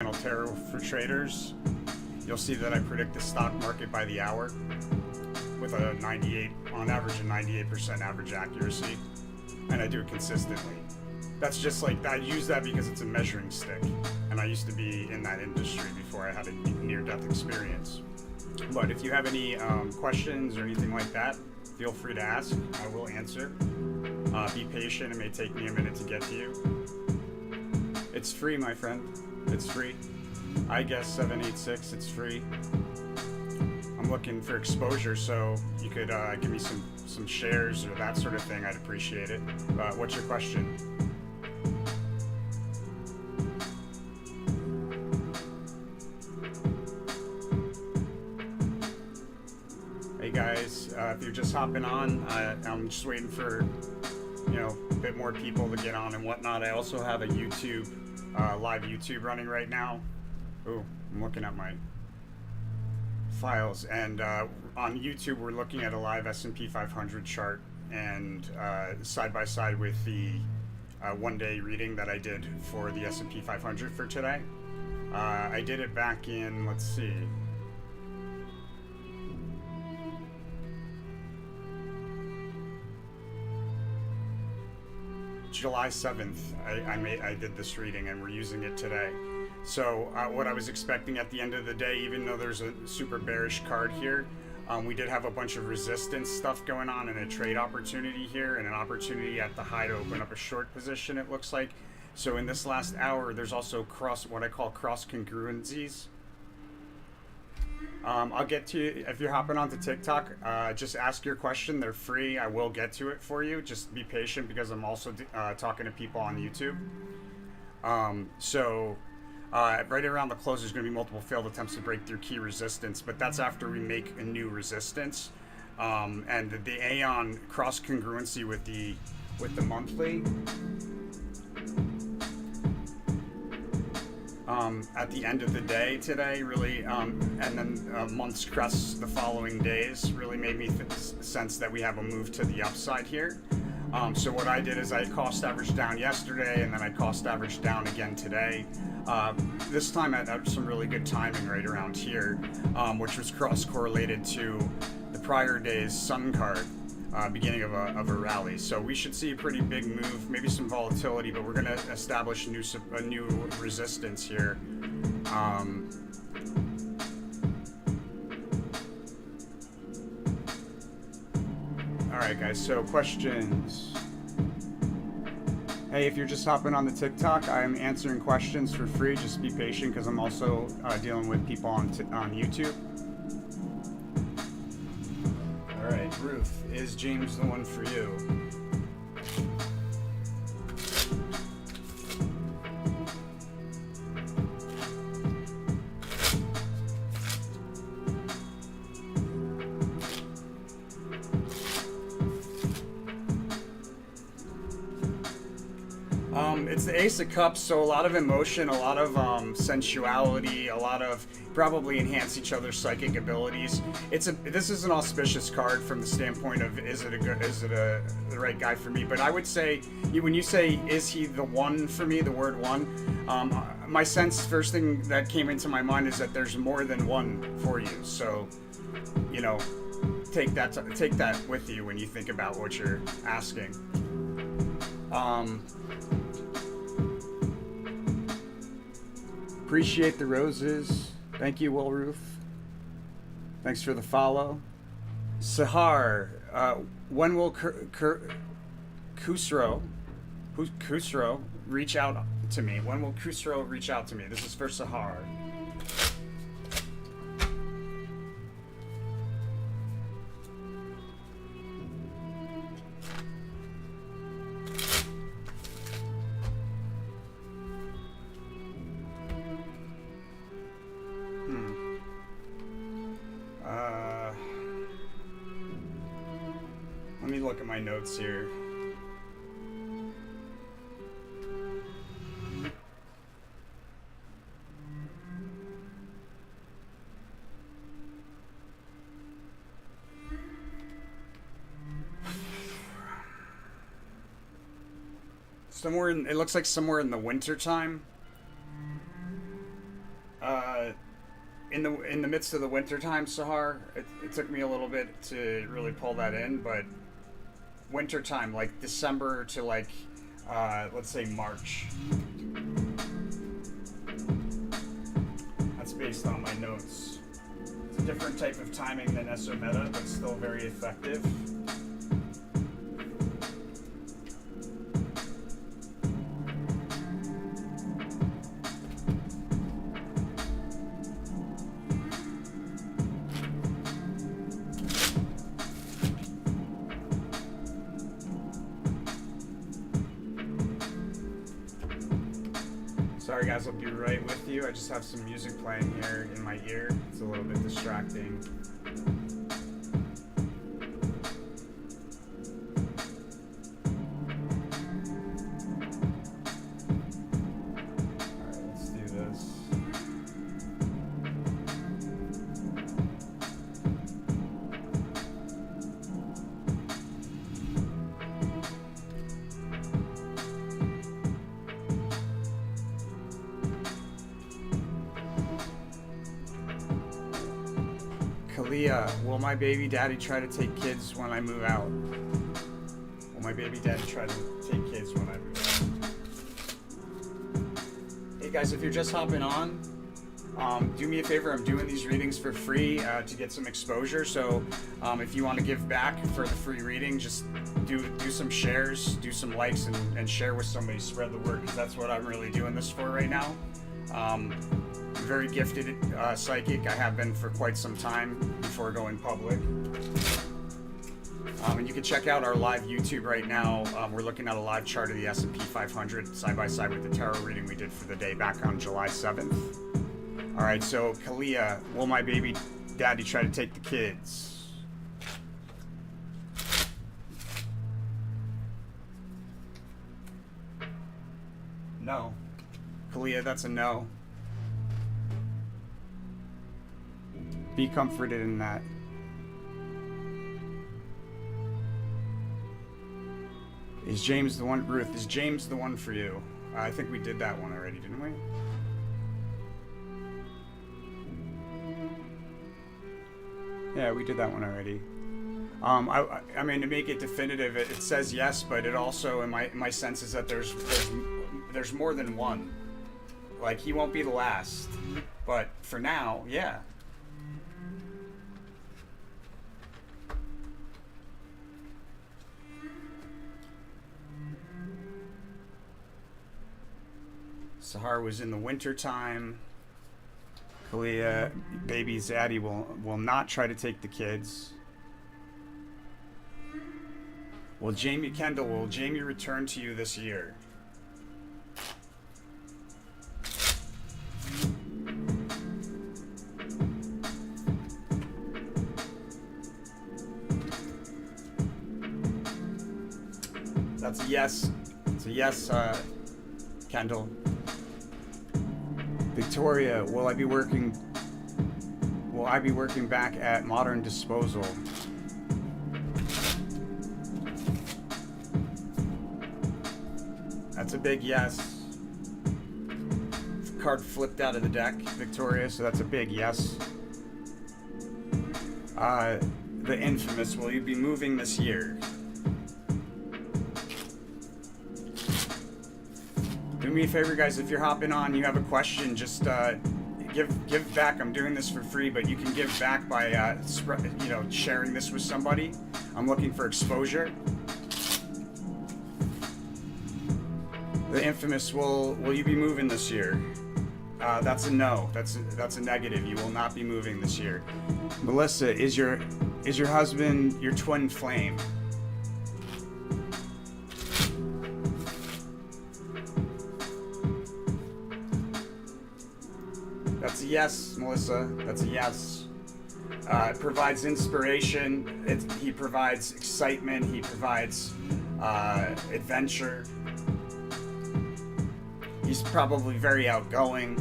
Tarot for traders, you'll see that I predict the stock market by the hour with a 98, on average, a 98% average accuracy, and I do it consistently. That's just like, I use that because it's a measuring stick, and I used to be in that industry before I had a near-death experience. But if you have any questions or anything like that, feel free to ask. I will answer. Be patient. It may take me a minute to get to you. It's free, my friend. It's free. I guess 786. It's free. I'm looking for exposure, so you could give me some shares or that sort of thing. I'd appreciate it. What's your question? Hey guys, if you're just hopping on, I'm just waiting for a bit more people to get on and whatnot. I also have a YouTube, live YouTube running right now. Oh, I'm looking at my files, and on YouTube we're looking at a live S&P 500 chart, and side by side with the one-day reading that I did for the S&P 500 for today. I did it back in, let's see, July 7th, I did this reading, and we're using it today. So what I was expecting at the end of the day, even though there's a super bearish card here, we did have a bunch of resistance stuff going on and a trade opportunity here and an opportunity at the high to open up a short position, it looks like. So in this last hour, there's also what I call cross congruencies. I'll get to you if you're hopping onto TikTok. Just ask your question. They're free. I will get to it for you. Just be patient because I'm also talking to people on YouTube. Right around the close, there's going to be multiple failed attempts to break through key resistance, but that's after we make a new resistance. And the Aeon cross congruency with the monthly. At the end of the day today, really, and then months crest the following days, really made me sense that we have a move to the upside here. So what I did is I cost averaged down yesterday, and then I cost averaged down again today. This time at some really good timing right around here, which was cross correlated to the prior day's sun card. Beginning of a rally, so we should see a pretty big move, maybe some volatility, but we're going to establish a new resistance here. All right, guys. So questions. Hey, if you're just hopping on the TikTok, I'm answering questions for free. Just be patient because I'm also dealing with people on YouTube. All right, Ruth, is James the one for you? It's the Ace of Cups, so a lot of emotion, a lot of sensuality, a lot of probably enhance each other's psychic abilities. This is an auspicious card from the standpoint of is it the right guy for me? But I would say when you say is he the one for me, the word one, my sense, first thing that came into my mind is that there's more than one for you. So take that with you when you think about what you're asking. Appreciate the roses. Thank you, Will Roof. Thanks for the follow. Sahar, when will Khusro reach out to me? When will Khusro reach out to me? This is for Sahar. Let me look at my notes here. It looks like somewhere in the winter time. in the midst of the winter time, Sahar, it took me a little bit to really pull that in, but winter time, like December to like let's say March. That's based on my notes. It's a different type of timing than SO Meta, but still very effective. Sorry guys, I'll be right with you. I just have some music playing here in my ear. It's a little bit distracting. Alright, let's do this. Kalia, will my baby daddy try to take kids when I move out? Will my baby daddy try to take kids when I move out? Hey guys, if you're just hopping on, do me a favor. I'm doing these readings for free to get some exposure. So if you want to give back for the free reading, just do some shares, do some likes, and share with somebody. Spread the word, because that's what I'm really doing this for right now. Very gifted psychic. I have been for quite some time before going public. And you can check out our live YouTube right now. We're looking at a live chart of the S&P 500 side by side with the tarot reading we did for the day back on July 7th. All right, so Kalia, will my baby daddy try to take the kids? No. Kalia, that's a no. Be comforted in that. Is James the one, Ruth, is James the one for you? I think we did that one already, didn't we? Yeah, we did that one already. I mean, to make it definitive, it says yes, but it also, in my sense, is that there's more than one. Like, he won't be the last. But for now, yeah. Sahar was in the winter time. Kalia, baby Zaddy will not try to take the kids. Will Jamie Kendall, will Jamie return to you this year? That's a yes. It's a yes, Kendall. Victoria, will I be working back at Modern Disposal? That's a big yes. Card flipped out of the deck, Victoria, so that's a big yes. The infamous, will you be moving this year? Do me a favor, guys, if you're hopping on, you have a question, just give back. I'm doing this for free, but you can give back by sharing this with somebody. I'm looking for exposure. The infamous, will you be moving this year? That's a no. That's a negative. You will not be moving this year. Melissa, is your husband your twin flame? That's a yes, Melissa. That's a yes. It provides inspiration. He provides excitement. He provides adventure. He's probably very outgoing.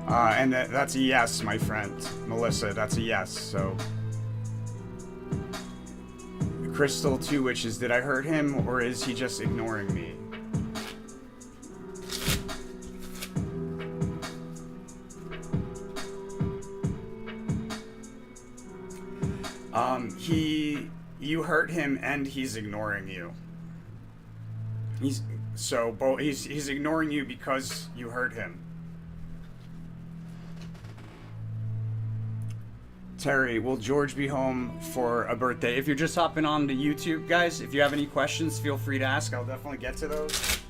And that's a yes, my friend. Melissa, that's a yes. So, Crystal Two Witches, did I hurt him or is he just ignoring me? You hurt him and he's ignoring you. He's ignoring you because you hurt him. Terry, will George be home for a birthday? If you're just hopping on to YouTube, guys, if you have any questions, feel free to ask. I'll definitely get to those.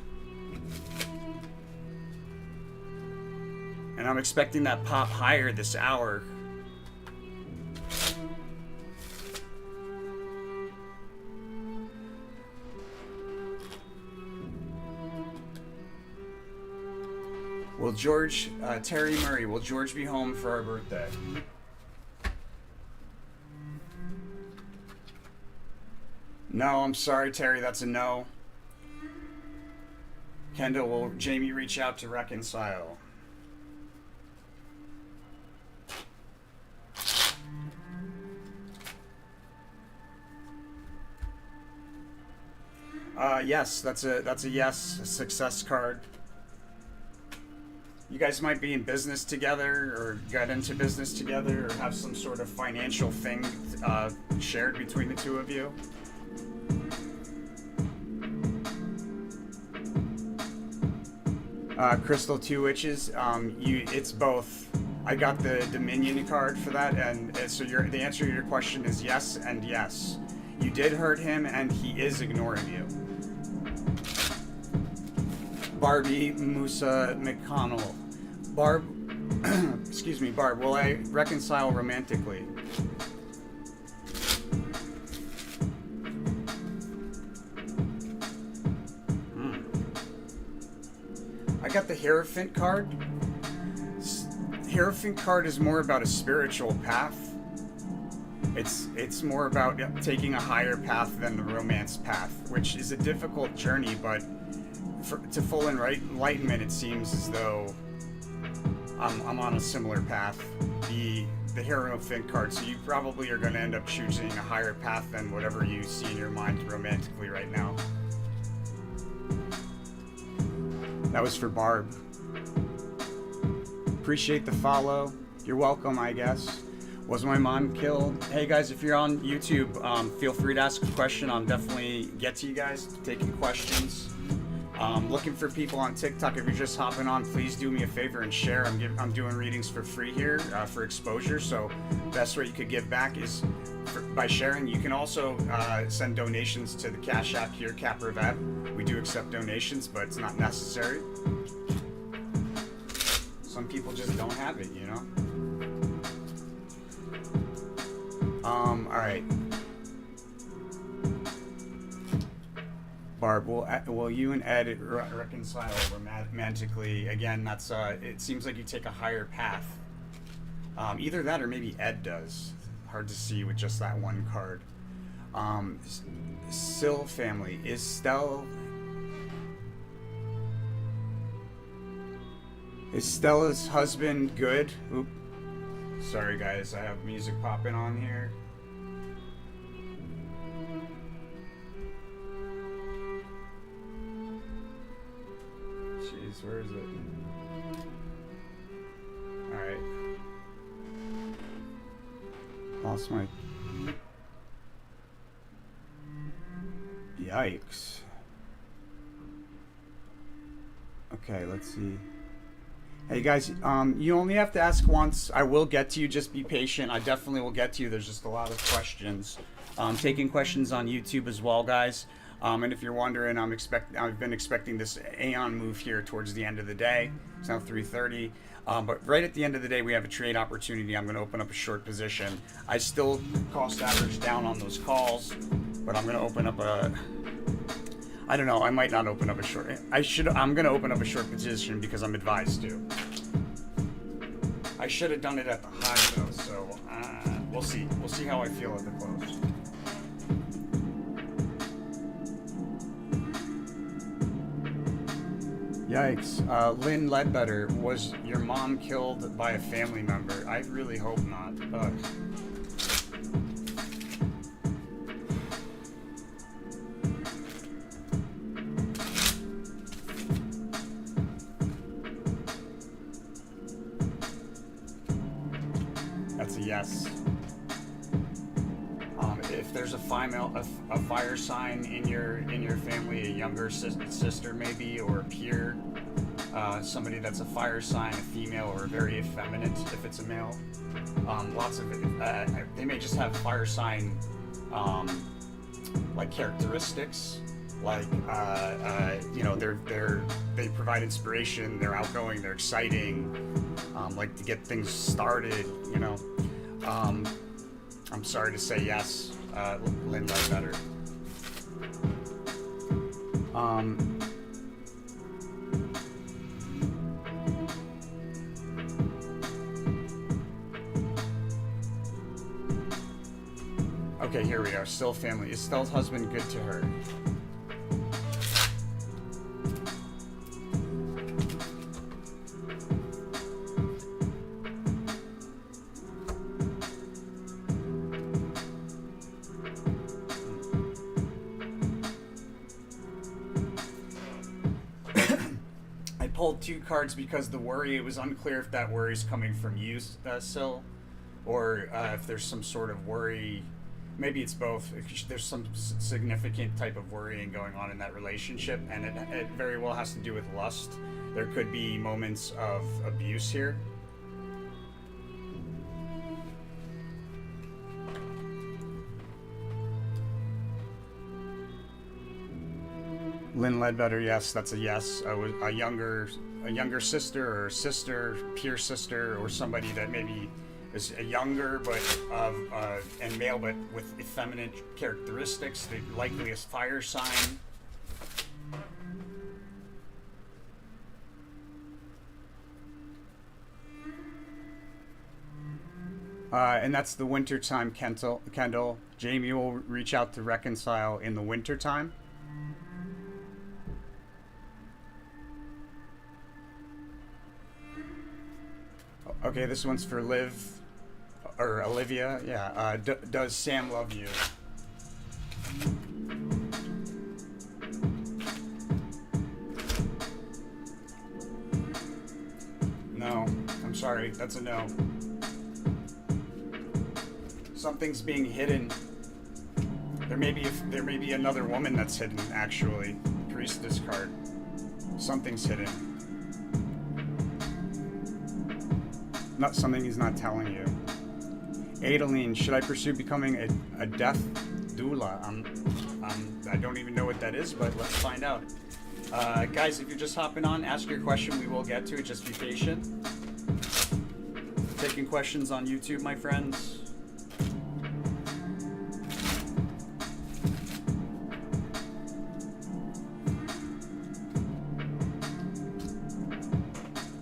And I'm expecting that pop higher this hour. Will George, Terry Murray, will George be home for our birthday? No, I'm sorry, Terry, that's a no. Kendall, will Jamie reach out to reconcile? Yes, that's a yes, a success card. You guys might be in business together, or got into business together, or have some sort of financial thing shared between the two of you. Crystal Two Witches, it's both. I got the Dominion card for that, and so the answer to your question is yes and yes. You did hurt him, and he is ignoring you. Barbie Musa McConnell. Barb, excuse me, Barb, will I reconcile romantically? I got the Hierophant card. Hierophant card is more about a spiritual path. It's more about taking a higher path than the romance path, which is a difficult journey, but to full enlightenment, it seems as though I'm on a similar path. The Hierophant card, so you probably are going to end up choosing a higher path than whatever you see in your mind romantically right now. That was for Barb. Appreciate the follow. You're welcome, I guess. Was my mom killed? Hey guys, if you're on YouTube, feel free to ask a question. I'll definitely get to you guys, taking questions. Looking for people on TikTok. If you're just hopping on, please do me a favor and share. I'm doing readings for free here for exposure. So best way you could give back is by sharing. You can also send donations to the Cash App here, Kapproveb. We do accept donations, but it's not necessary. Some people just don't have it, you know. All right. Barb, will you and Ed reconcile romantically? Again, that's it seems like you take a higher path. Either that or maybe Ed does. Hard to see with just that one card. Sill family. Is Stella's husband good? Oop. Sorry guys, I have music popping on here. Jeez, where is it? Alright. Lost my... Yikes. Okay, let's see. Hey guys, you only have to ask once. I will get to you, just be patient. I definitely will get to you. There's just a lot of questions. Taking questions on YouTube as well, guys. And if you're wondering, I've been expecting this Aeon move here towards the end of the day. It's now 3:30. But right at the end of the day, we have a trade opportunity. I'm going to open up a short position. I still cost average down on those calls, but I'm going to open up a... I don't know, I might not open up a short... I'm going to open up a short position because I'm advised to. I should have done it at the high, though, so we'll see. We'll see how I feel at the close. Yikes. Lynn Ledbetter, was your mom killed by a family member? I really hope not. Ugh. That's a yes. if there's a fire sign in your family, a younger sister maybe, or a peer, somebody that's a fire sign, a female, or very effeminate if it's a male. Lots of they may just have fire sign like characteristics, like you know, they provide inspiration, they're outgoing, they're exciting, like to get things started, you know. I'm sorry to say yes, Lynn Ledbetter. Okay, here we are. Still family. Is Stell's husband good to her? I pulled 2 cards because the worry, it was unclear if that worry is coming from you, Syl, or if there's some sort of worry. Maybe it's both. There's some significant type of worrying going on in that relationship, and it very well has to do with lust. There could be moments of abuse here. Lynn Ledbetter, yes, that's a yes. A younger sister, or sister, peer sister, or somebody that maybe is a younger but and male but with effeminate characteristics. The likeliest fire sign. And that's the wintertime, Kendall. Jamie will reach out to reconcile in the wintertime. Okay, this one's for Liv, or Olivia. Yeah. Does Sam love you? No. I'm sorry. That's a no. Something's being hidden. There may be another woman that's hidden, actually. Priestess card. Something's hidden. Not something he's not telling you. Adeline, should I pursue becoming a death doula? I don't even know what that is, but let's find out. Guys, if you're just hopping on, ask your question. We will get to it. Just be patient. Taking questions on YouTube, my friends.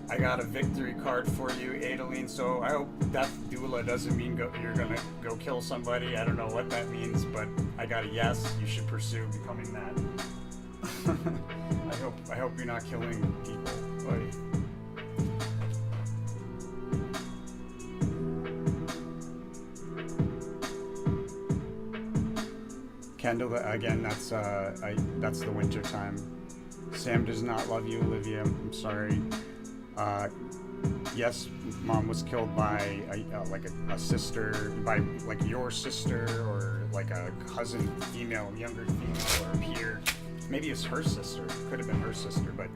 I got a victory card for you, Adeline. So I hope death doula doesn't mean you're gonna go kill somebody. I don't know what that means, but I got a yes. You should pursue becoming that. I hope you're not killing people. Oy. Kendall, again, that's the winter time. Sam does not love you, Olivia. I'm sorry. Yes, mom was killed by a sister, by like your sister, or like a cousin, female, younger female, or a peer. Maybe it's her sister. Could have been her sister, but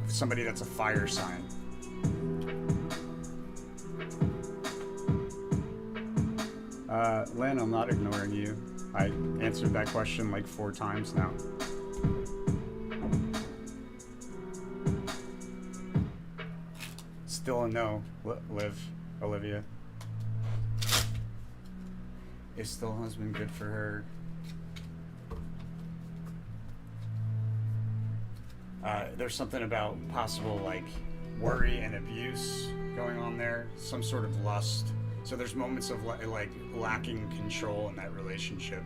somebody that's a fire sign. Lynn, I'm not ignoring you. I answered that question like 4 times now. Still a no, Liv, Olivia. Is still husband good for her? There's something about possible like worry and abuse going on there, some sort of lust. So there's moments of like lacking control in that relationship.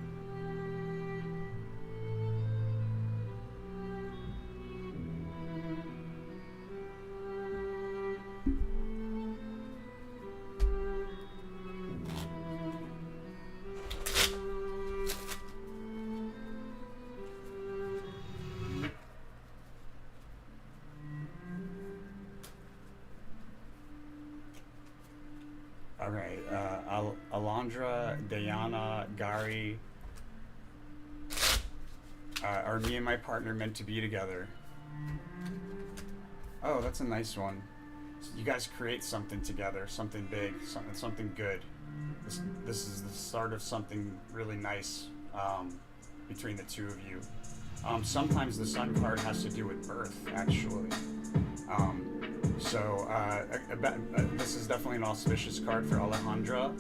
All right, Alondra, Diana, Gary. Are me and my partner meant to be together? Oh, that's a nice one. So you guys create something together, something big, something good. This is the start of something really nice between the two of you. Sometimes the Sun card has to do with birth, actually. This is definitely an auspicious card for Alejandra.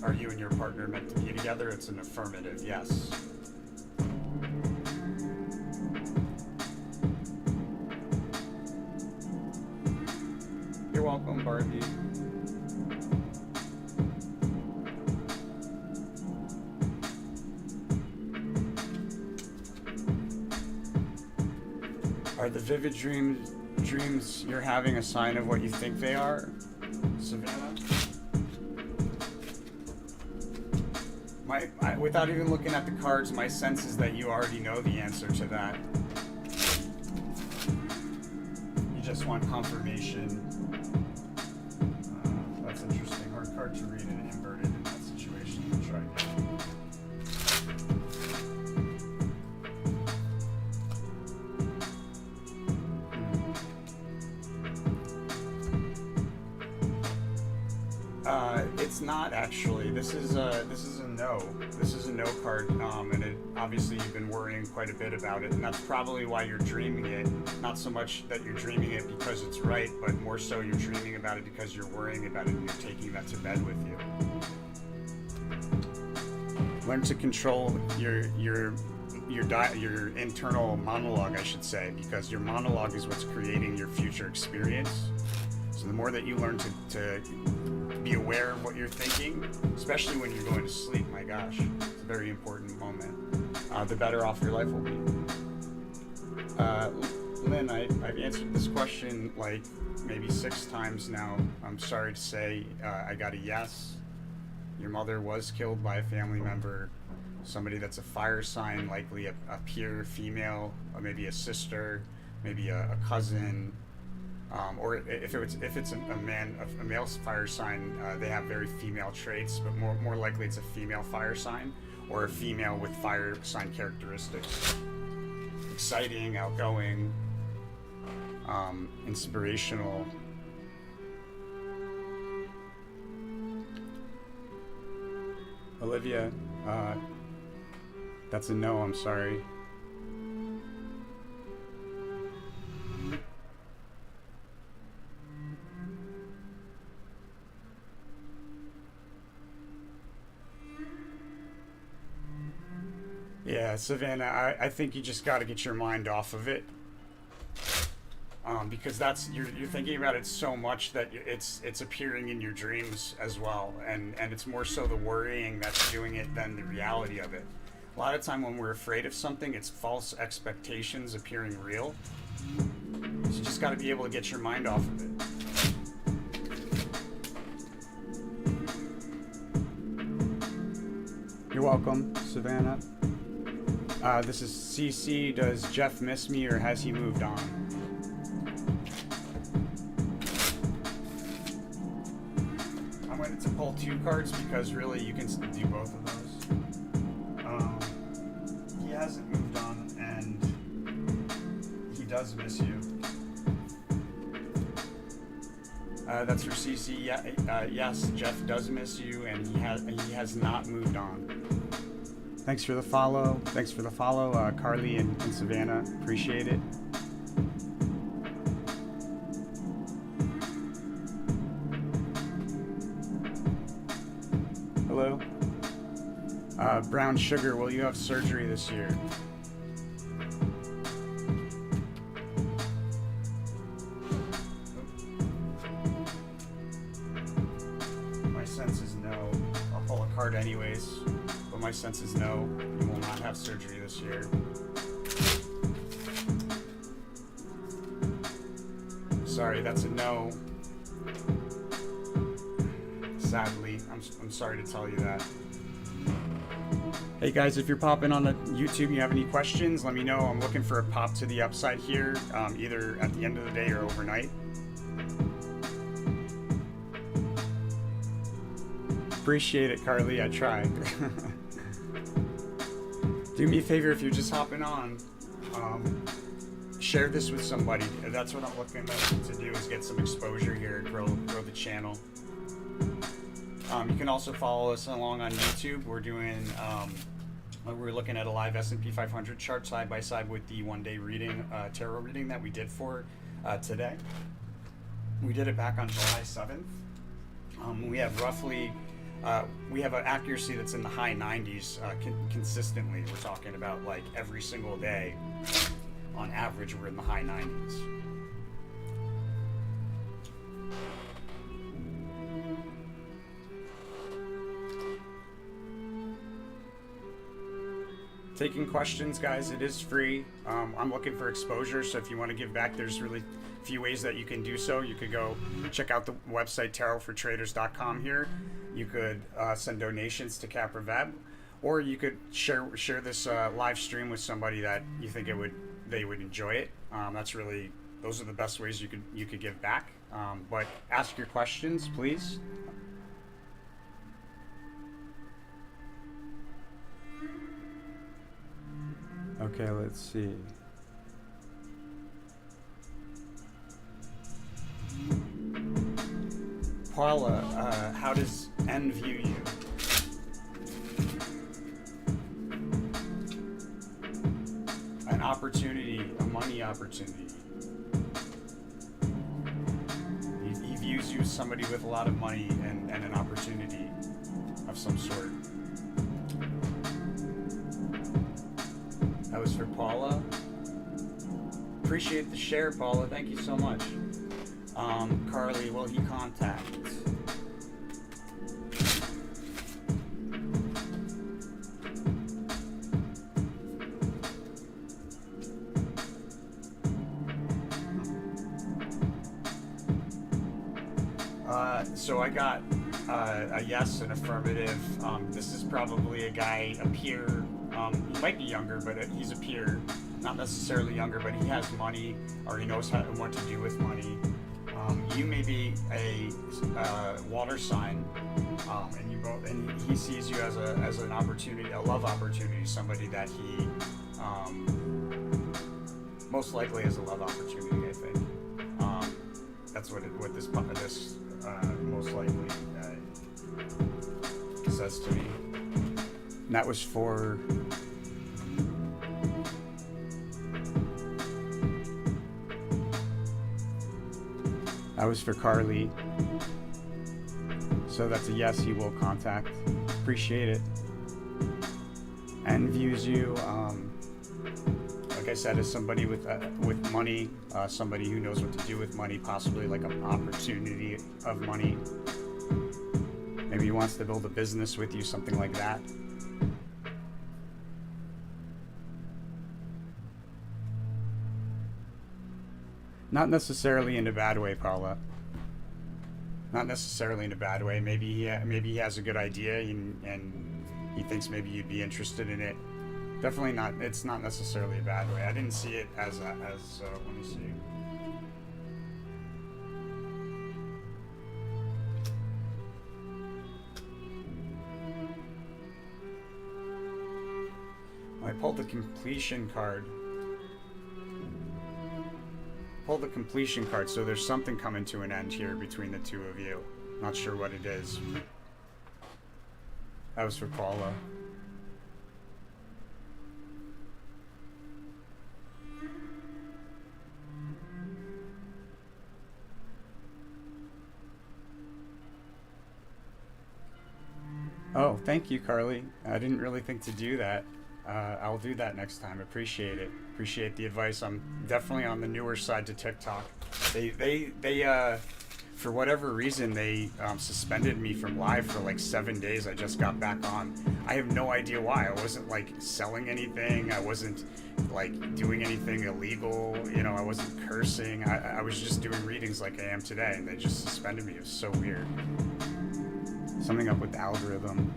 Are you and your partner meant to be together? It's an affirmative, yes. You're welcome, Barbie. Are the vivid dreams you're having a sign of what you think they are, Savannah? Without even looking at the cards, my sense is that you already know the answer to that. You just want confirmation. That's interesting. Hard card to read and inverted in that situation. I'll try again. It's not actually. This is a no. This is a no card, and obviously you've been worrying quite a bit about it, and that's probably why you're dreaming it. Not so much that you're dreaming it because it's right, but more so you're dreaming about it because you're worrying about it and you're taking that to bed with you. Learn to control your internal monologue, I should say, because your monologue is what's creating your future experience. So the more that you learn to be aware of what you're thinking, especially when you're going to sleep, my gosh, it's a very important moment, the better off your life will be. Lynn, I've answered this question like maybe 6 times now. I'm sorry to say I got a yes. Your mother was killed by a family member, somebody that's a fire sign, likely a peer female, or maybe a sister, maybe a cousin. Or if it's a male fire sign, they have very female traits, but more likely it's a female fire sign or a female with fire sign characteristics. Exciting, outgoing, inspirational. Olivia, that's a no, I'm sorry. Yeah, Savannah, I think you just got to get your mind off of it, because you're thinking about it so much that it's appearing in your dreams as well, and it's more so the worrying that's doing it than the reality of it. A lot of time when we're afraid of something, it's false expectations appearing real. So you just got to be able to get your mind off of it. You're welcome, Savannah. This is CC. Does Jeff miss me or has he moved on? I'm going to pull 2 cards because really you can do both of those. He hasn't moved on and he does miss you. That's for CC. Yeah, yes, Jeff does miss you and he has not moved on. Thanks for the follow. Carly and Savannah. Appreciate it. Hello. Brown Sugar, will you have surgery this year? My sense is no. I'll pull a card anyways. My sense is no, you will not have surgery this year. Sorry, that's a no. Sadly, I'm sorry to tell you that. Hey guys, if you're popping on the YouTube and you have any questions, let me know. I'm looking for a pop to the upside here, either at the end of the day or overnight. Appreciate it, Carly. I try. Do me a favor if you're just hopping on. Share this with somebody. That's what I'm looking to do, is get some exposure here, grow the channel. You can also follow us along on YouTube. We're doing, we're looking at a live S&P 500 chart side by side with the one-day reading, tarot reading that we did for today. We did it back on July 7th. We have roughly, we have an accuracy that's in the high 90s consistently. We're talking about like every single day. On average, we're in the high 90s. Taking questions, guys, it is free. I'm looking for exposure, so if you want to give back, there's really few ways that you can do so. You could go check out the website tarotfortraders.com here. You could send donations to Kapproveb, or you could share this live stream with somebody that you think they would enjoy it. Those are the best ways you could give back. But ask your questions, please. Okay, let's see. Paula, how does N view you? An opportunity, a money opportunity. He views you as somebody with a lot of money and an opportunity of some sort. That was for Paula. Appreciate the share, Paula. Thank you so much. Carly, will he contact? So I got a yes, an affirmative. This is probably a guy, a peer. He might be younger, but he's a peer. Not necessarily younger, but he has money, or he knows what to do with money. You may be a water sign, and he sees you as an opportunity, a love opportunity, somebody that he most likely has a love opportunity. I think that's what this most likely says to me. And that was for. That was for Carly. So that's a yes, he will contact. Appreciate it. And views you, like I said, as somebody with money, somebody who knows what to do with money, possibly like an opportunity of money. Maybe he wants to build a business with you, something like that. Not necessarily in a bad way, Paula. Not necessarily in a bad way. Maybe he has a good idea and he thinks maybe you'd be interested in it. Definitely not. It's not necessarily a bad way. I didn't see it as let me see. I pulled the completion card. Pull the completion card, so there's something coming to an end here between the two of you. Not sure what it is. That was for Paula. Oh, thank you, Carly. I didn't really think to do that. I'll do that next time. Appreciate it. Appreciate the advice. I'm definitely on the newer side to TikTok. They for whatever reason, they suspended me from live for like 7 days. I just got back on. I have no idea why. I wasn't like selling anything. I wasn't like doing anything illegal. You know, I wasn't cursing. I was just doing readings like I am today, and they just suspended me. It was so weird. Something up with the algorithm.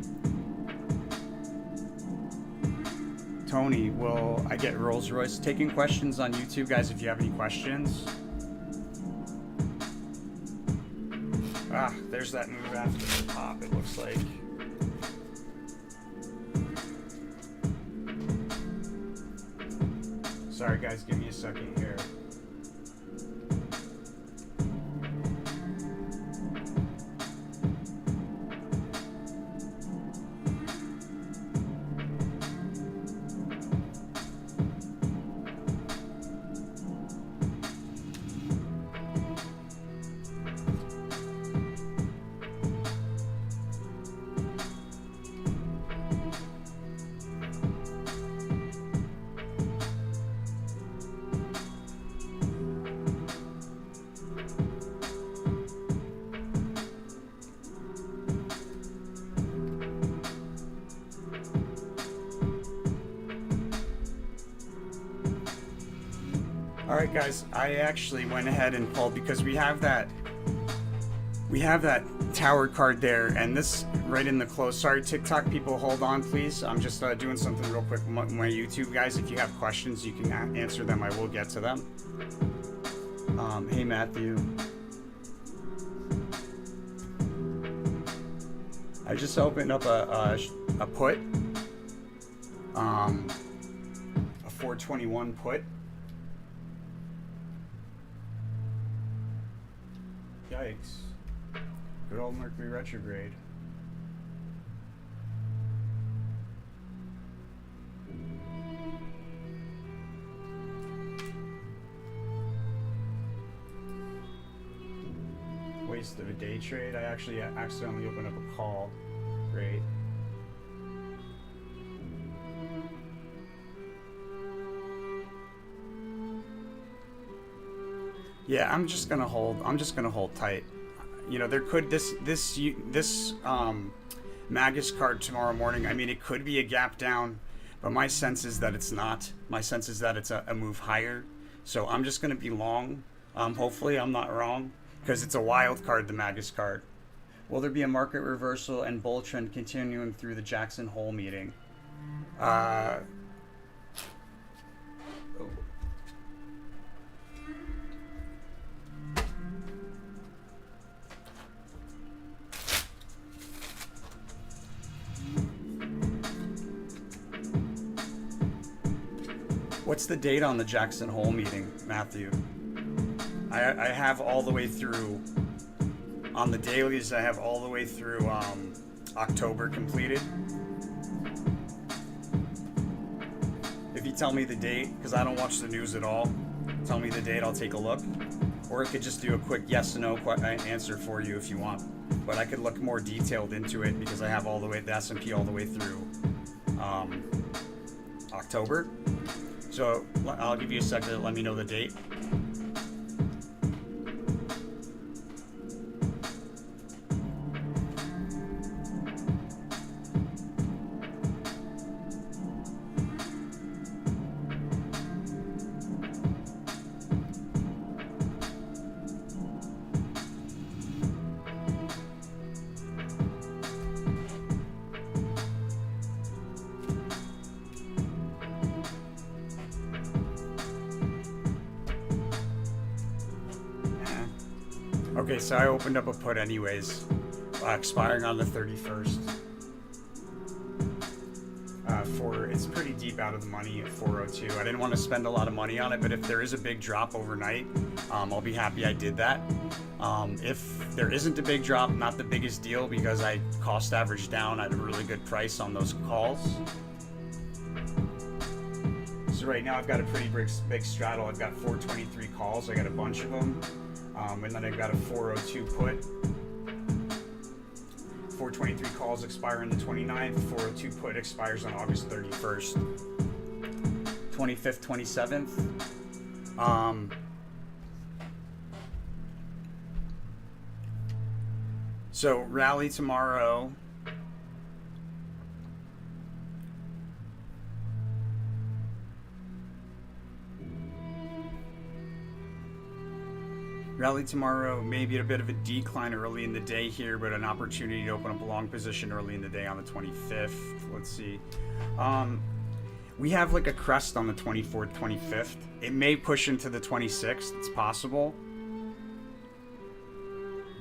Tony, will I get Rolls Royce? Taking questions on YouTube, guys, if you have any questions. there's that move after the pop, it looks like. Sorry guys, give me a second here. Alright guys, I actually went ahead and pulled because we have that tower card there, and this right in the close. Sorry TikTok people, hold on please. I'm just doing something real quick with my YouTube guys. If you have questions, you can answer them. I will get to them. Hey Matthew. I just opened up a put. A 421 put. Yikes. Good old Mercury retrograde. Waste of a day trade. I actually accidentally opened up a call. Great. Yeah, I'm just gonna hold tight. You know, there could this Magus card tomorrow morning. I mean, it could be a gap down, but my sense is that it's not. My sense is that it's a move higher. So I'm just gonna be long. Hopefully I'm not wrong, because it's a wild card, the Magus card. Will there be a market reversal and bull trend continuing through the Jackson Hole meeting? What's the date on the Jackson Hole meeting, Matthew? I have all the way through, on the dailies, I have all the way through October completed. If you tell me the date, because I don't watch the news at all, tell me the date, I'll take a look. Or I could just do a quick yes or no answer for you if you want. But I could look more detailed into it because I have all the way, the S&P all the way through October. So I'll give you a second to let me know the date. Okay, so I opened up a put anyways, expiring on the 31st. It's pretty deep out of the money at 402. I didn't want to spend a lot of money on it, but if there is a big drop overnight, I'll be happy I did that. If there isn't a big drop, not the biggest deal, because I cost averaged down at a really good price on those calls. So right now I've got a pretty big straddle. I've got 423 calls. I got a bunch of them. And then I've got a 402 put. 423 calls expire on the 29th. 402 put expires on August 31st. 25th, 27th. So rally tomorrow. Rally tomorrow, maybe a bit of a decline early in the day here, but an opportunity to open up a long position early in the day on the 25th. Let's see. We have like a crest on the 24th, 25th. It may push into the 26th. It's possible.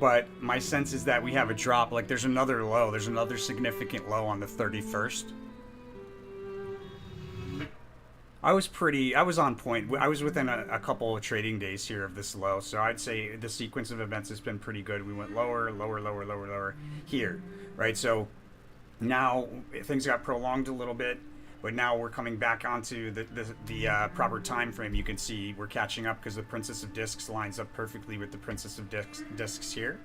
But my sense is that we have a drop. Like there's another low. There's another significant low on the 31st. I was on point. I was within a couple of trading days here of this low. So I'd say the sequence of events has been pretty good. We went lower, lower, lower, lower, lower here, right? So now things got prolonged a little bit, but now we're coming back onto the proper time frame. You can see we're catching up because the Princess of Discs lines up perfectly with the Princess of Discs here.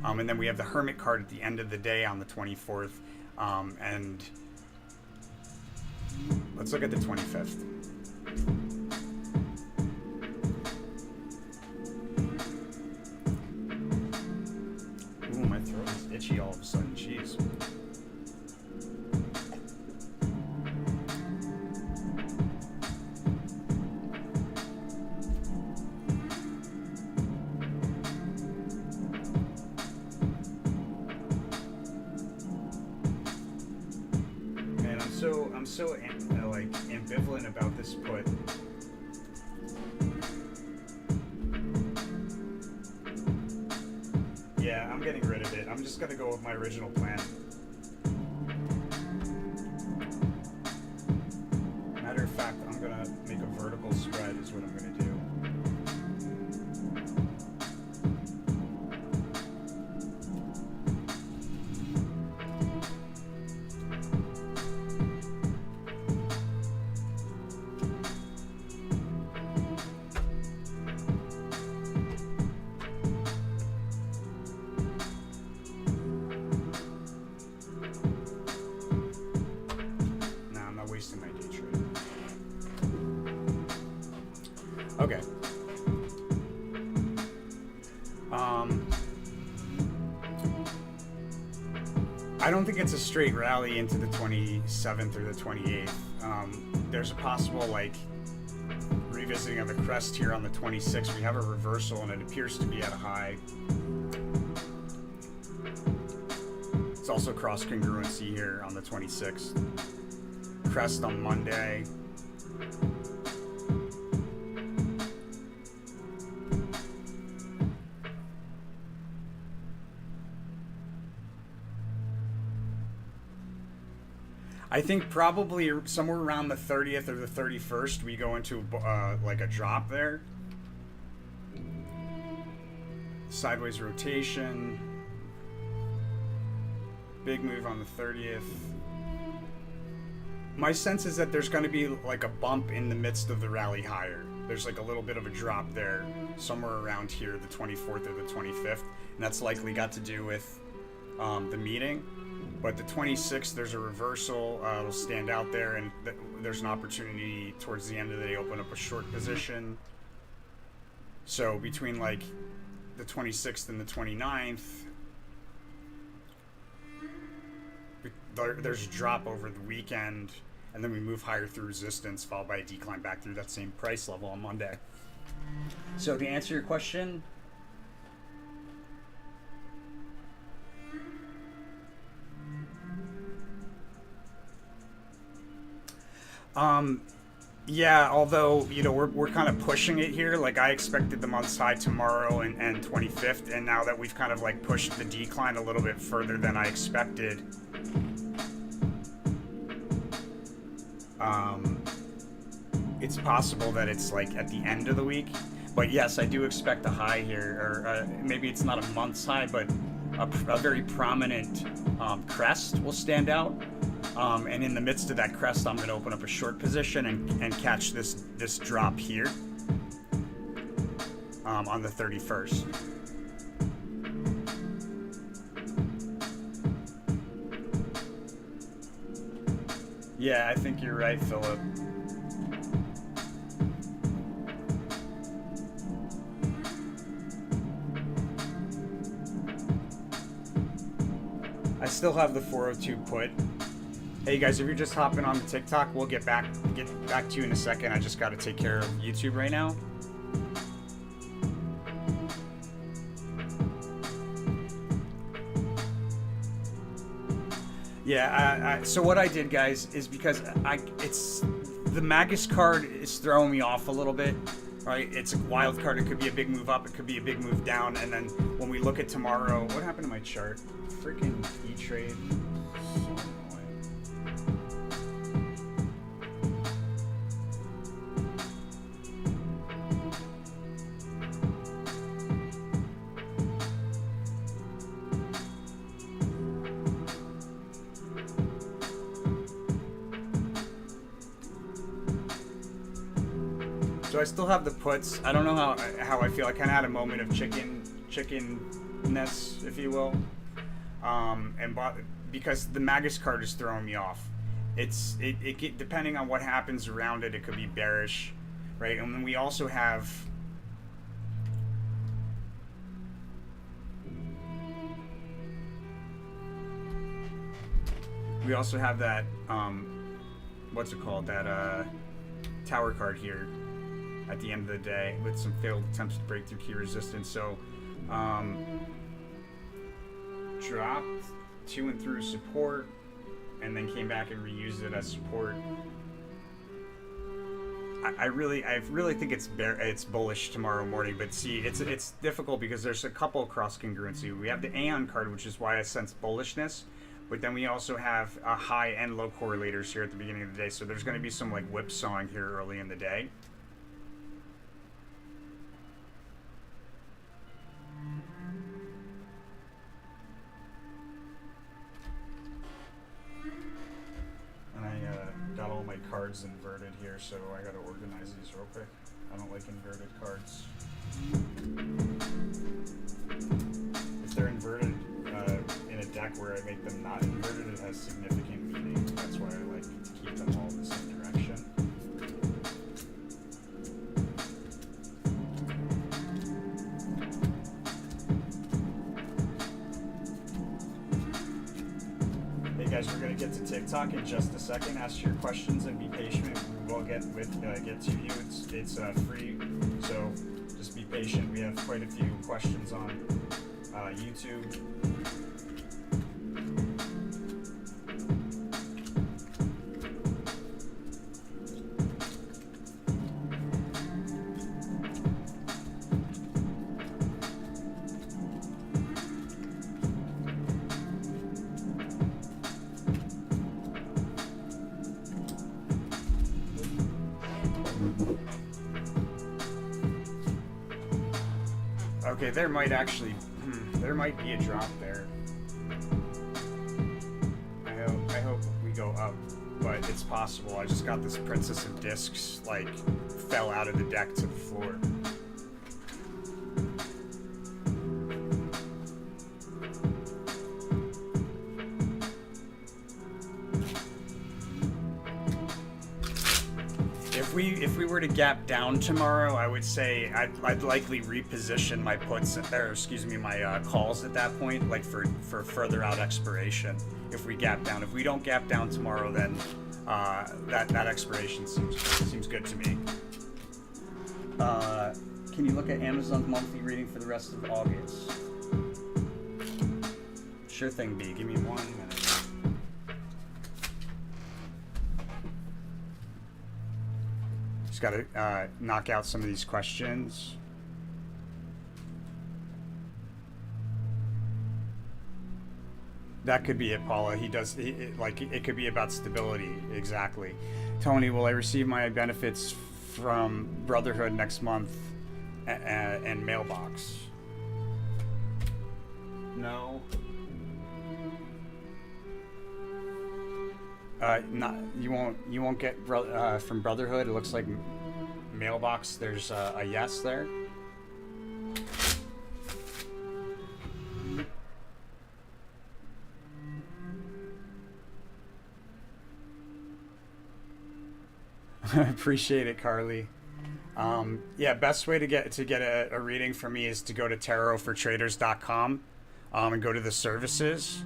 And then we have the Hermit card at the end of the day on the 24th. And let's look at the 25th. Ooh, my throat is itchy all of a sudden. Jeez. I'm so like ambivalent about this put. Yeah, I'm getting rid of it. I'm just gonna go with my original plan. Matter of fact, I'm gonna make a vertical spread is what I'm gonna do. Okay. I don't think it's a straight rally into the 27th or the 28th. There's a possible, like, revisiting of the crest here on the 26th. We have a reversal, and it appears to be at a high. It's also cross congruency here on the 26th. Crest on Monday. I think probably somewhere around the 30th or the 31st, we go into like a drop there. Sideways rotation. Big move on the 30th. My sense is that there's going to be like a bump in the midst of the rally higher. There's like a little bit of a drop there, somewhere around here, the 24th or the 25th. And that's likely got to do with the meeting. But the 26th, there's a reversal. It'll stand out there, and there's an opportunity towards the end of the day, open up a short position. So between like the 26th and the 29th, there's a drop over the weekend, and then we move higher through resistance, followed by a decline back through that same price level on Monday. So to answer your question, yeah, although, you know, we're kind of pushing it here. Like, I expected the month's high tomorrow and 25th, and now that we've kind of like pushed the decline a little bit further than I expected, it's possible that it's like at the end of the week. But yes, I do expect a high here, or maybe it's not a month's high, but a very prominent crest will stand out. And in the midst of that crest, I'm going to open up a short position and catch this drop here on the 31st. Yeah, I think you're right, Philip. I still have the 402 put. Hey guys, if you're just hopping on the TikTok, we'll get back to you in a second. I just got to take care of YouTube right now. Yeah, so what I did, guys, is because it's the Magus card is throwing me off a little bit. right? It's a wild card. It could be a big move up. It could be a big move down. And then when we look at tomorrow, what happened to my chart? Freaking E-Trade. So annoying. So I still have the puts. I don't know how I feel. I kind of had a moment of chickenness, if you will, because the Magus card is throwing me off. It depending on what happens around it, it could be bearish, right? And then we also have that what's it called, that tower card here at the end of the day with some failed attempts to break through key resistance. So dropped to and through support and then came back and reused it as support. I really think it's bullish tomorrow morning, but see, it's difficult because there's a couple of cross congruency. We have the Aeon card, which is why I sense bullishness, but then we also have a high and low correlators here at the beginning of the day. So there's going to be some like whipsawing here early in the day. Got all my cards inverted here, so I gotta organize these real quick. I don't like inverted cards. If they're inverted in a deck where I make them not inverted, it has significant meaning. That's why I like to keep them all in the same direction. Guys, we're going to get to TikTok in just a second. Ask your questions and be patient. We will get to you. It's free, so just be patient. We have quite a few questions on YouTube. Okay, there might be a drop there. I hope we go up, but it's possible. I just got this Princess of Discs, like, fell out of the deck to the floor. If we were to gap down tomorrow, I would say I'd likely reposition my puts, my calls at that point, like for further out expiration. If we gap down, if we don't gap down tomorrow, then that expiration seems good to me. Can you look at Amazon's monthly reading for the rest of August? Sure thing, B. Give me 1 minute. Got to knock out some of these questions. That could be it, Paula. It could be about stability. Exactly. Tony, will I receive my benefits from Brotherhood next month and mailbox? No. You won't get from Brotherhood. It looks like mailbox. There's a yes there. Appreciate it, Carly. Yeah, best way to get a reading from me is to go to tarotfortraders.com and go to the services.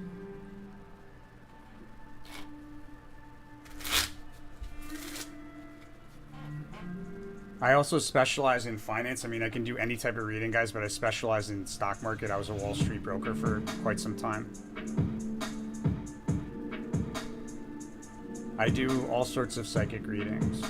I also specialize in finance. I mean, I can do any type of reading, guys, but I specialize in stock market. I was a Wall Street broker for quite some time. I do all sorts of psychic readings.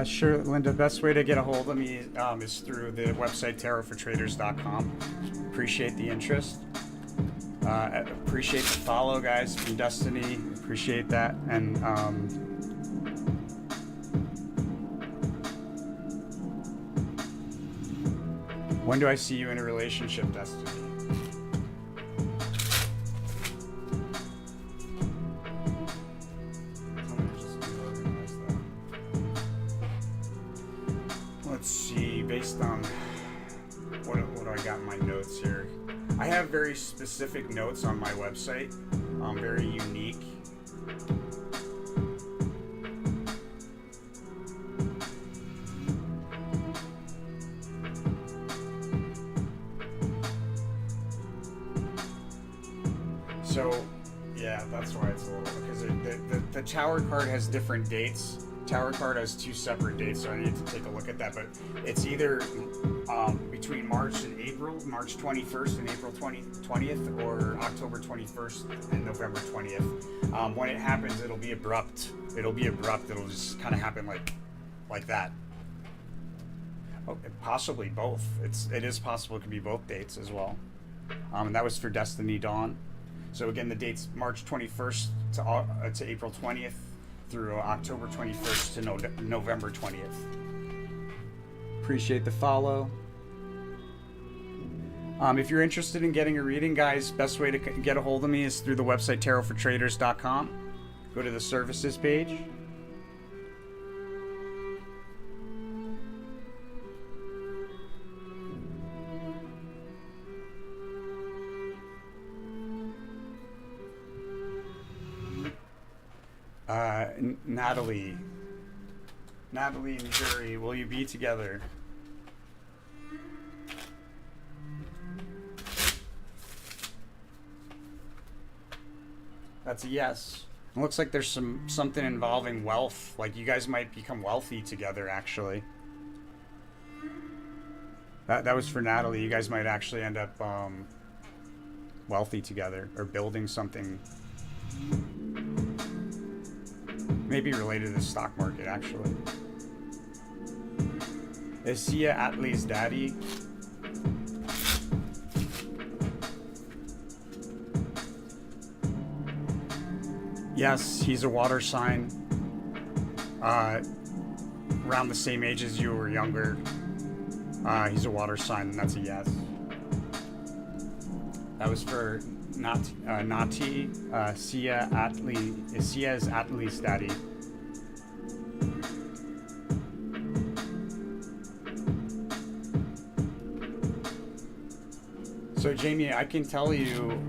Sure, Linda. Best way to get a hold of me is through the website tarotfortraders.com. Appreciate the interest. Appreciate the follow, guys, from Destiny. Appreciate that. And when do I see you in a relationship, Destiny? Let's see, based on what do I got in my notes here? I have very specific notes on my website, very unique. So, yeah, that's why it's a little, because the Tower card has different dates. Tower card has 2 separate dates, so I need to take a look at that. But it's either between March and April, March 21st and April 20th, or October 21st and November 20th. When it happens, it'll be abrupt. It'll just kind of happen like that. Oh, possibly both. It is possible it could be both dates as well. And that was for Destiny Dawn. So again, the date's March 21st to April 20th. Through October 21st to November 20th. Appreciate the follow. If you're interested in getting a reading, guys, best way to get a hold of me is through the website tarotfortraders.com. Go to the services page. Natalie and Jury, will you be together? That's a yes. It looks like there's something involving wealth. Like you guys might become wealthy together, actually. That was for Natalie. You guys might actually end up wealthy together or building something. Maybe related to the stock market, actually. Is Sia Atlee's daddy? Yes, he's a water sign. Around the same age as you or younger. He's a water sign, and that's a yes. That was for Nati, Sia Atlee. Sia's Atlee's daddy. So Jamie, I can tell you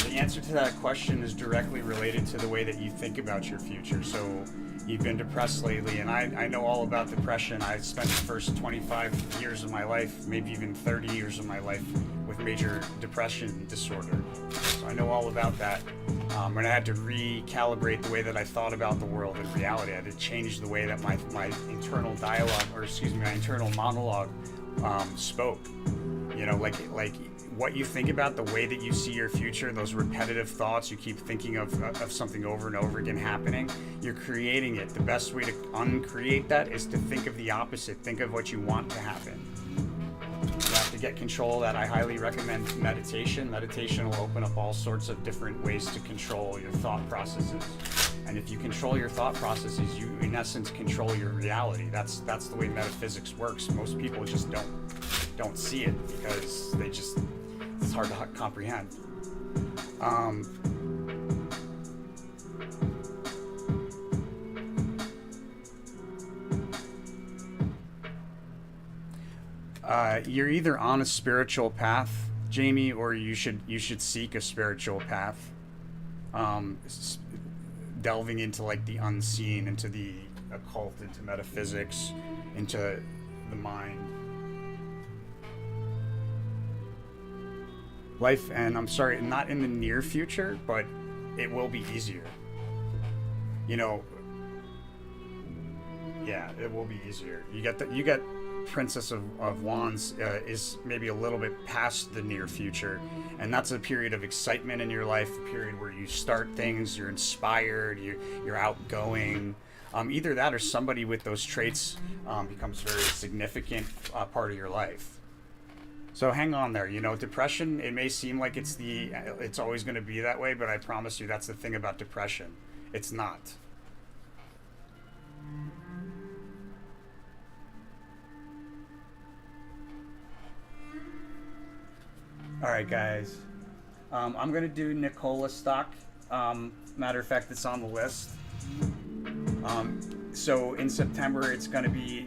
the answer to that question is directly related to the way that you think about your future. So you've been depressed lately, and I know all about depression. I spent the first 25 years of my life, maybe even 30 years of my life, with major depression disorder. So I know all about that. And I had to recalibrate the way that I thought about the world and reality. I had to change the way that my internal dialogue, or excuse me, my internal monologue spoke. You know, like what you think about, the way that you see your future, those repetitive thoughts, you keep thinking of something over and over again happening, you're creating it. The best way to uncreate that is to think of the opposite. Think of what you want to happen. You have to get control of that. I highly recommend meditation. Meditation will open up all sorts of different ways to control your thought processes. And if you control your thought processes, you in essence control your reality. That's the way metaphysics works. Most people just don't see it because it's hard to comprehend. You're either on a spiritual path, Jamie, or you should seek a spiritual path. Delving into like the unseen, into the occult, into metaphysics, into the mind. Life, and I'm sorry, not in the near future, but it will be easier. You know, yeah, it will be easier. You get Princess of Wands is maybe a little bit past the near future, and that's a period of excitement in your life, a period where you start things, you're inspired, you're outgoing, Either that or somebody with those traits becomes a very significant part of your life. So hang on there. You know, depression, it may seem like it's always going to be that way, but I promise you that's the thing about depression. It's not. All right, guys. I'm going to do Nicola stock. Matter of fact, it's on the list. So in September, it's going to be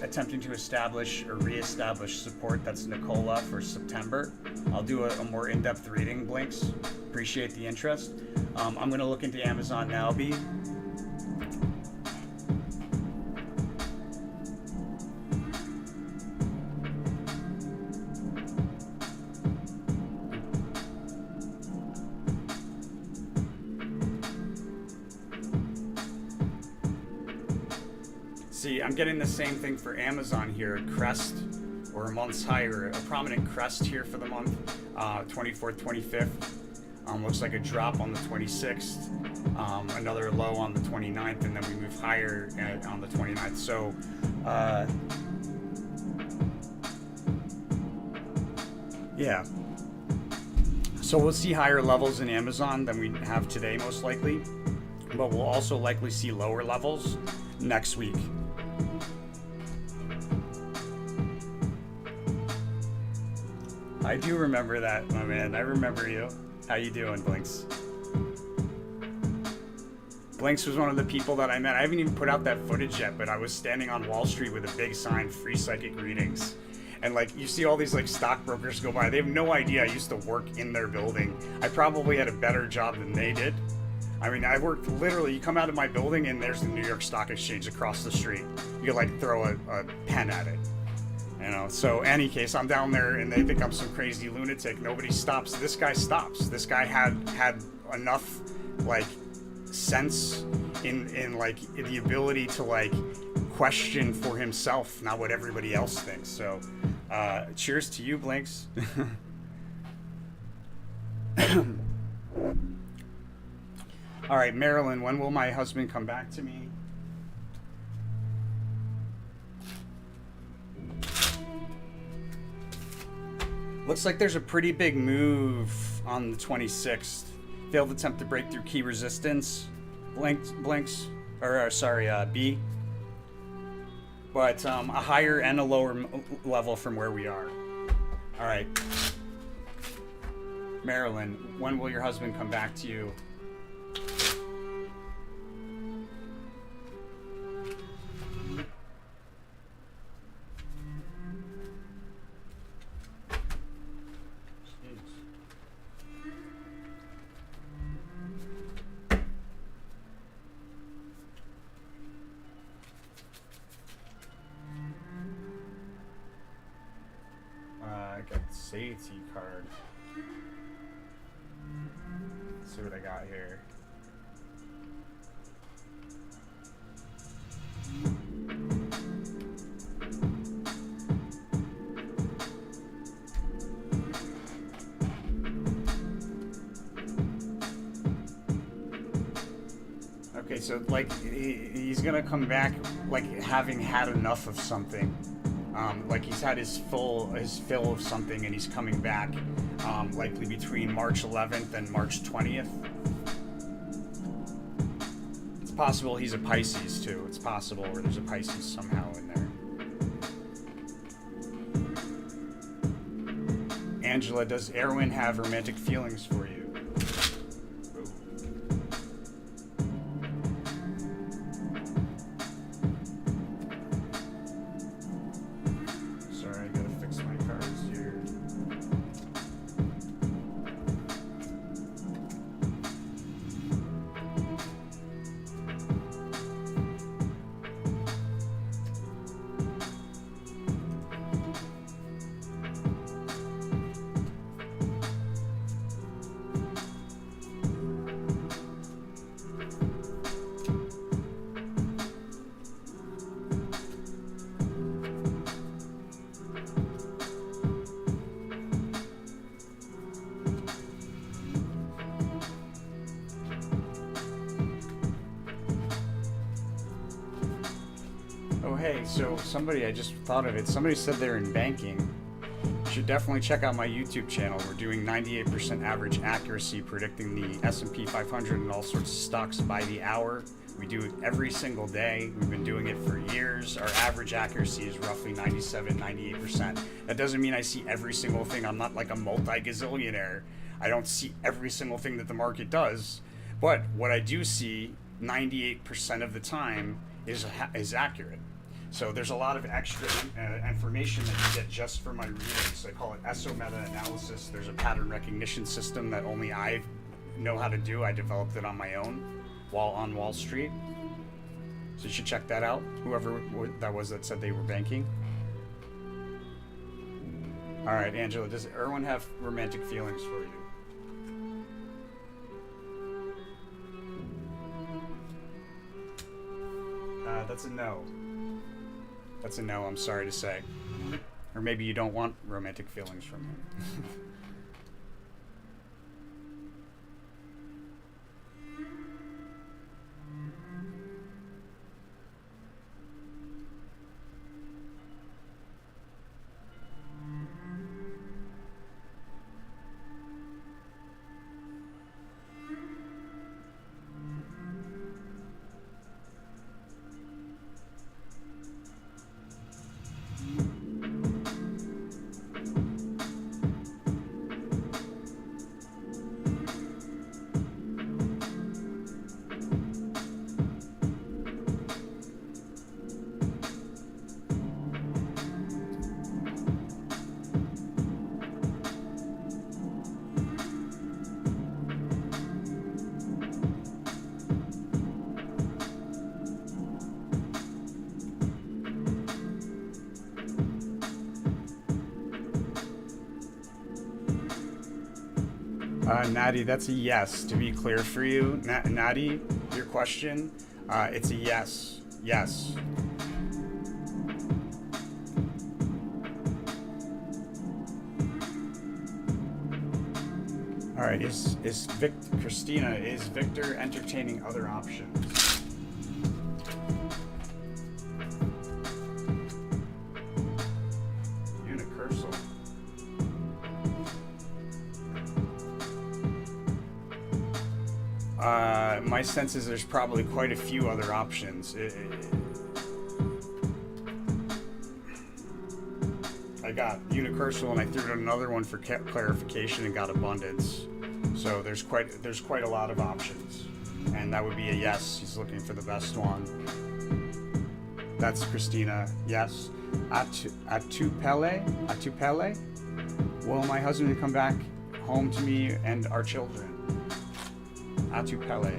attempting to establish or reestablish support. That's Nicola for September. I'll do a more in-depth reading, Blinks. Appreciate the interest. I'm going to look into Amazon now, B. See, I'm getting the same thing for Amazon here, crest or a month's higher, a prominent crest here for the month, 24th, 25th. Looks like a drop on the 26th, another low on the 29th, and then we move higher on the 29th. So, yeah. So we'll see higher levels in Amazon than we have today, most likely, but we'll also likely see lower levels next week. I do remember that, my man. I remember you. How you doing, Blinks? Blinks was one of the people that I met. I haven't even put out that footage yet, but I was standing on Wall Street with a big sign, free psychic readings. And like, you see all these like stockbrokers go by. They have no idea I used to work in their building. I probably had a better job than they did. I mean, I worked literally, you come out of my building and there's the New York Stock Exchange across the street. You could like throw a pen at it. You know, so any case, I'm down there and they think I'm some crazy lunatic. Nobody stops. This guy stops. This guy had enough like sense in like the ability to like question for himself, not what everybody else thinks. So cheers to you, Blinks. All right, Marilyn, when will my husband come back to me? Looks like there's a pretty big move on the 26th. Failed attempt to break through key resistance. Blinks, or sorry, B. But a higher and a lower level from where we are. All right. Marilyn, when will your husband come back to you? I got the safety card. Let's see what I got here. Okay, so like he's gonna come back like having had enough of something. Like he's had his fill of something, and he's coming back, likely between March 11th and March 20th. It's possible he's a Pisces too. It's possible, or there's a Pisces somehow in there. Angela, does Erwin have romantic feelings for you? so somebody, I just thought of it. Somebody said they're in banking. You should definitely check out my YouTube channel. We're doing 98% average accuracy, predicting the S&P 500 and all sorts of stocks by the hour. We do it every single day. We've been doing it for years. Our average accuracy is roughly 97, 98%. That doesn't mean I see every single thing. I'm not like a multi-gazillionaire. I don't see every single thing that the market does. But what I do see 98% of the time is accurate. So there's a lot of extra information that you get just for my readings. I call it ESO meta-analysis. There's a pattern recognition system that only I know how to do. I developed it on my own while on Wall Street. So you should check that out, whoever that was that said they were banking. All right, Angela, does Erwin have romantic feelings for you? That's a no. That's a no, I'm sorry to say. Or maybe you don't want romantic feelings from him. Natty, that's a yes. To be clear for you, Natty, your question, it's a yes. Yes. All right, Christina, is Victor entertaining other options? Unicursal. My sense is there's probably quite a few other options. I got unicursal and I threw in another one for clarification and got abundance. So there's quite a lot of options, and that would be a yes. He's looking for the best one. That's Christina. Yes. Atupele. Will my husband come back home to me and our children? Atupele.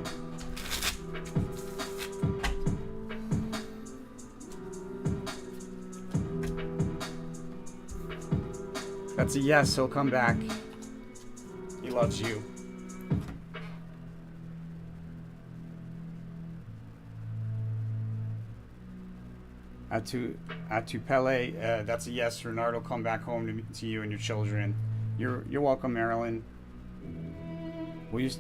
That's a yes, he'll come back. He loves you. Atupele, that's a yes. Renard will come back home to you and your children. You're welcome, Marilyn.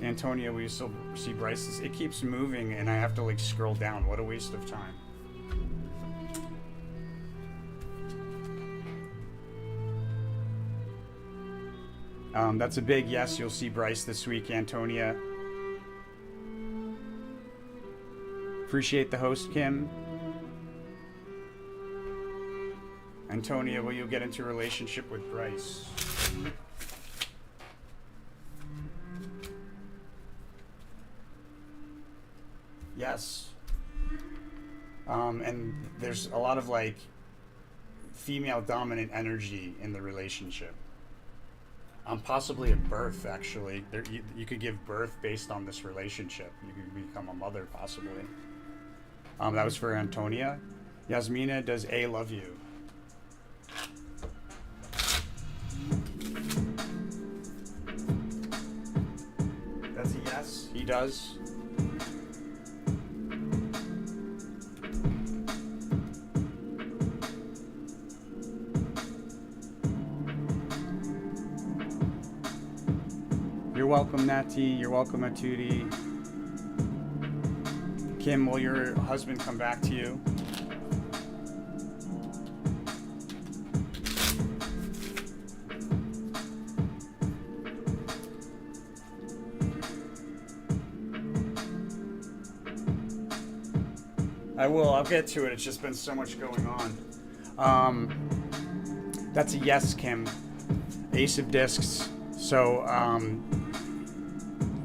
Antonia, will you still see Bryce's? It keeps moving and I have to like scroll down. What a waste of time. That's a big yes. You'll see Bryce this week, Antonia. Appreciate the host, Kim. Antonia, will you get into a relationship with Bryce? Yes. And there's a lot of like female dominant energy in the relationship. Possibly at birth, actually. You could give birth based on this relationship. You could become a mother, possibly. That was for Antonia. Yasmina, does A love you? That's a yes. He does. You're welcome, Nati. You're welcome, Atudi. Kim, will your husband come back to you? I will. I'll get to it. It's just been so much going on. That's a yes, Kim. Ace of Discs. So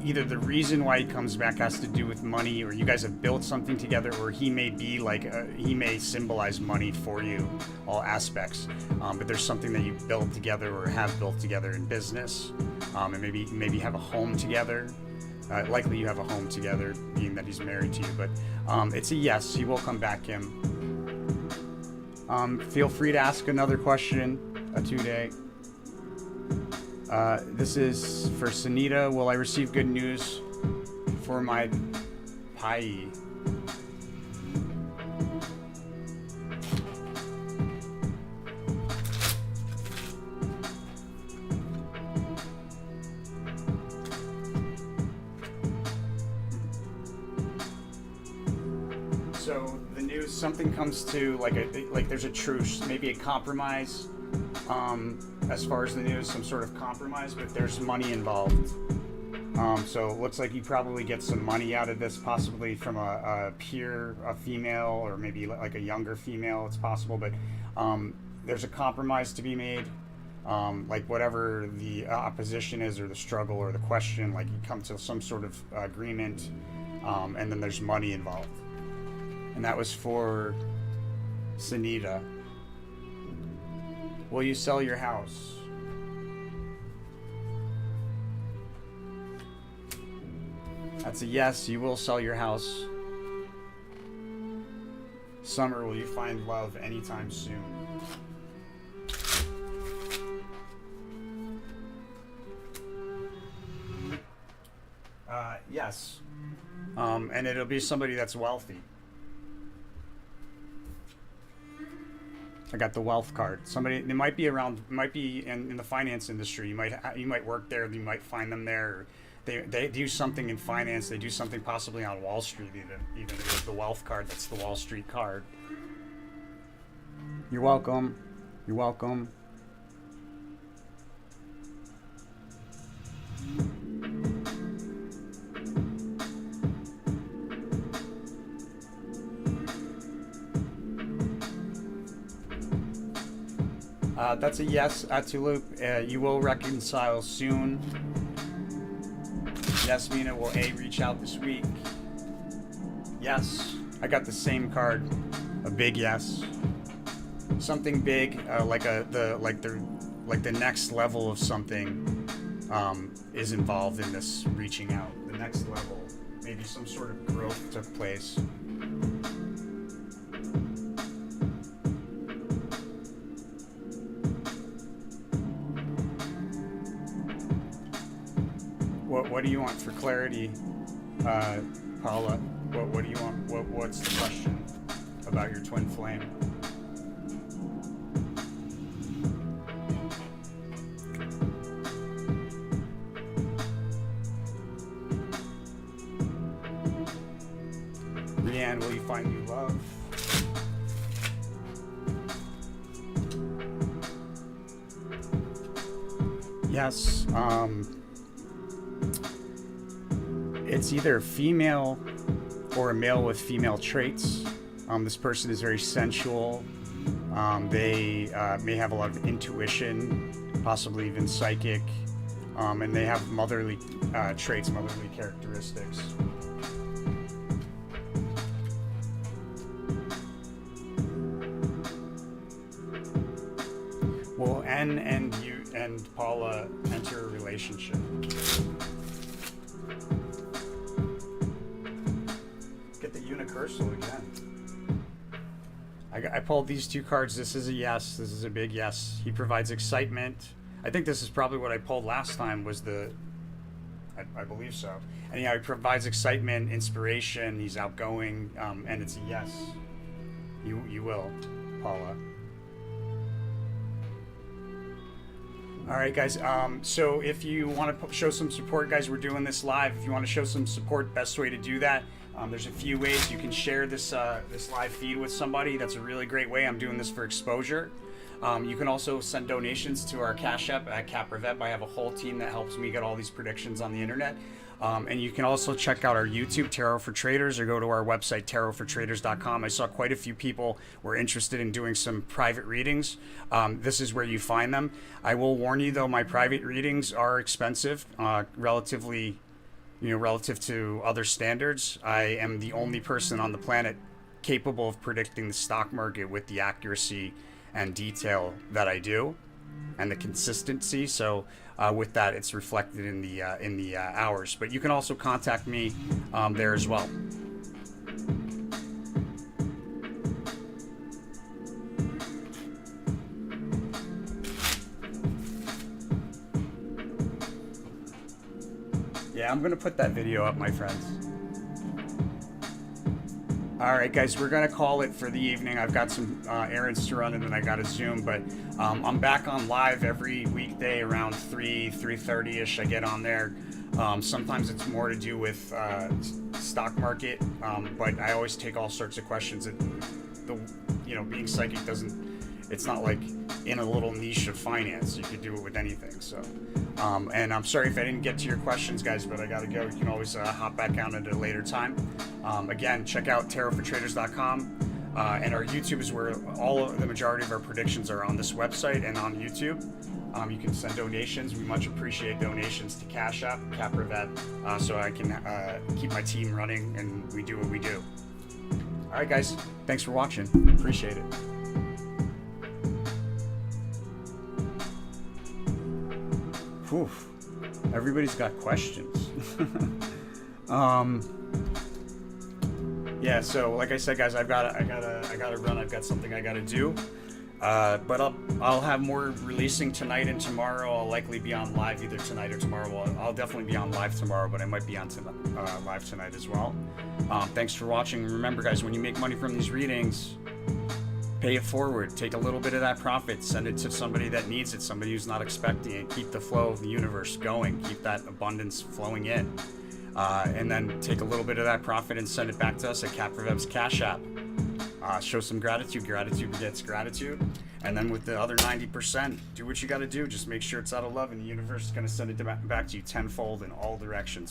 either the reason why he comes back has to do with money, or you guys have built something together, or he may be like he may symbolize money for you, all aspects. But there's something that you built together or have built together in business, and maybe have a home together. Likely you have a home together, being that he's married to you. But it's a yes. He will come back, Kim. Feel free to ask another question. A 2-day. This is for Sunita. Will I receive good news for my pie? So the news, something comes to like there's a truce, maybe a compromise. As far as the news, some sort of compromise, but there's money involved. So it looks like you probably get some money out of this, possibly from a peer, a female, or maybe like a younger female. It's possible, but there's a compromise to be made. Like whatever the opposition is, or the struggle, or the question, like you come to some sort of agreement, and then there's money involved. And that was for Sunita. Will you sell your house? That's a yes, you will sell your house. Summer, will you find love anytime soon? Yes. And it'll be somebody that's wealthy. I got the wealth card. Somebody, they might be around, might be in the finance industry. You might work there. You might find them there. They do something in finance. They do something possibly on Wall Street. Even with the wealth card, that's the Wall Street card. You're welcome. You're welcome. That's a yes, Atulup. You will reconcile soon. Yes, Mina, will A reach out this week? Yes. I got the same card. A big yes. Something big, like the next level of something is involved in this reaching out. The next level. Maybe some sort of growth took place. What do you want for clarity, Paula? What do you want? What's the question about your twin flame? Rianne, will you find new love? Yes. It's either a female or a male with female traits. This person is very sensual. They may have a lot of intuition, possibly even psychic, and they have motherly traits, motherly characteristics. Will N and you and Paula enter a relationship? Universal again. I pulled these two cards. This is a yes. This is a big yes. He provides excitement. I think this is probably what I pulled last time was I believe so. Anyhow, he provides excitement, inspiration. He's outgoing, and it's a yes. You will, Paula. All right, guys. So if you want to show some support, guys, we're doing this live. If you want to show some support, best way to do that. There's a few ways you can share this live feed with somebody. That's a really great way. I'm doing this for exposure. You can also send donations to our Cash App at Kapproveb. I have a whole team that helps me get all these predictions on the internet. And you can also check out our YouTube, Tarot for Traders, or go to our website, tarotfortraders.com. I saw quite a few people were interested in doing some private readings. This is where you find them. I will warn you, though, my private readings are expensive, relative to other standards. I am the only person on the planet capable of predicting the stock market with the accuracy and detail that I do, and the consistency. So with that, it's reflected in the hours. But you can also contact me there as well. Yeah, I'm gonna put that video up, my friends. All right, guys, we're gonna call it for the evening. I've got some errands to run, and then I got to Zoom. But I'm back on live every weekday around 3:30ish. I get on there. Sometimes it's more to do with stock market, but I always take all sorts of questions. Being psychic doesn't. It's not like in a little niche of finance. You could do it with anything. So, and I'm sorry if I didn't get to your questions, guys, but I gotta go. You can always hop back on at a later time. Again, check out tarotfortraders.com, and our YouTube is where the majority of our predictions are, on this website and on YouTube. You can send donations. We much appreciate donations to Cash App, Kapproveb, so I can keep my team running and we do what we do. All right, guys, thanks for watching. Appreciate it. Whew. Everybody's got questions. Yeah, so like I said, guys, I gotta run. I've got something I gotta do. But I'll have more releasing tonight and tomorrow. I'll likely be on live either tonight or tomorrow. Well, I'll definitely be on live tomorrow, but I might be on live tonight as well. Thanks for watching. Remember, guys, when you make money from these readings, pay it forward. Take a little bit of that profit, send it to somebody that needs it, somebody who's not expecting it. Keep the flow of the universe going. Keep that abundance flowing in. And then take a little bit of that profit and send it back to us at Kapproveb's Cash App. Show some gratitude. Gratitude begets gratitude. And then with the other 90%, do what you got to do. Just make sure it's out of love, and the universe is going to send it back to you tenfold in all directions.